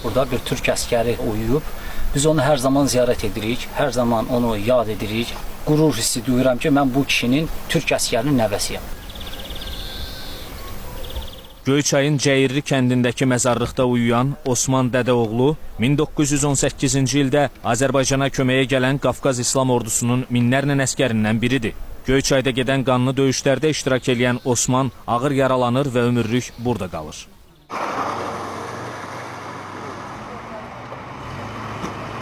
Burada bir Türk əskəri uyuyub. Biz onu hər zaman ziyarət edirik, hər zaman onu yad edirik. Qürur hissi duyuram ki, mən bu kişinin Türk əskərinin nəvəsiyəm. Göyçayın Cəyirli kəndindəki məzarlıqda uyuyan Osman Dədəoğlu 1918-ci ildə Azərbaycana köməyə gələn Qafqaz İslam ordusunun minlərlə əskərindən biridir. Göyçayda gedən qanlı döyüşlərdə iştirak edən Osman ağır yaralanır və ömürlük burada qalır.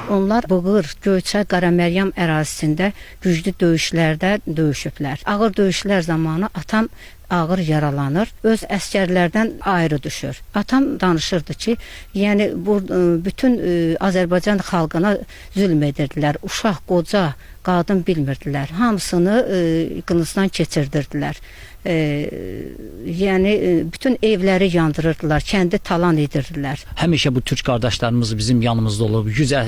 Onlar Bığır, Göyçay, Qaraməryam ərazisində güclü döyüşlərdə döyüşüblər. Ağır döyüşlər zamanı atam ağır yaralanır, öz əskərlərdən ayrı düşür. Atam danışırdı ki, yəni bütün Azərbaycan xalqına zülm edirdilər. Uşaq, qoca, qadın bilmirdilər. Hamısını qınızdan keçirdirdilər. Yəni bütün evləri yandırırdılar, kəndi talan edirdilər. Həmişə bu türk qardaşlarımız bizim yanımızda olub.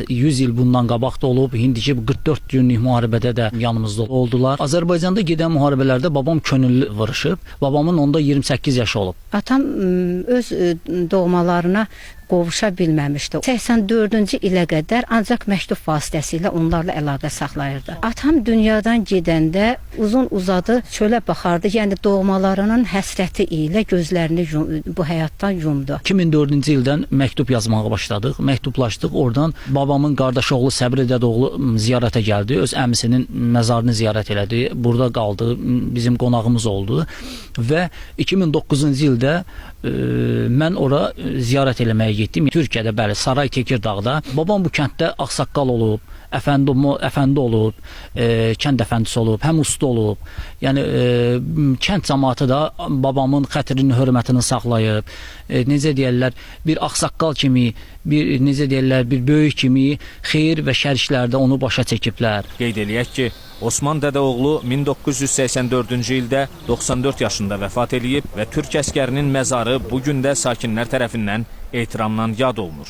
100 il bundan qabaq da olub. İndiki 44 günlük müharibədə də yanımızda oldular. Azərbaycanda gedən müharibələrdə babam könüllü vuruşub. Babamın onda 28 yaşı olub. Atam öz doğmalarına qovuşa bilməmişdi. 84-cü ilə qədər ancaq məktub vasitəsilə onlarla əlaqə saxlayırdı. Atam dünyadan gedəndə uzun uzadı çölə baxardı. Yəni doğmalarının həsrəti ilə gözlərini bu həyatdan yumdu. 2004-cü ildən məktub yazmağa başladıq. Məktublaşdıq. Oradan babamın qardaşı oğlu Səbri Dədəoğlu ziyarətə gəldi. Öz əmisinin məzarını ziyarət elədi. Burada qaldı. Bizim qonağımız oldu. Və 2009-cu ildə mən ora ziyarət eləməyə getdim. Türkiyədə, bəli, Saray Tekirdağda. Babam bu kənddə ağsaqqal olub, əfəndi olub, kənd əfəndisi olub, həm usta olub. Yəni kənd cəmaatı da babamın xətrini, hörmətini saxlayıb. Necə deyirlər, bir ağsaqqal kimi, bir böyük kimi xeyir və şər işlərdə onu başa çəkiblər. Qeyd eləyək ki, Osman Dədəoğlu 1984-cü ildə 94 yaşında vəfat eləyib və Türk əskərinin məzarı bugün də sakinlər tərəfindən ehtiramla yad olunur.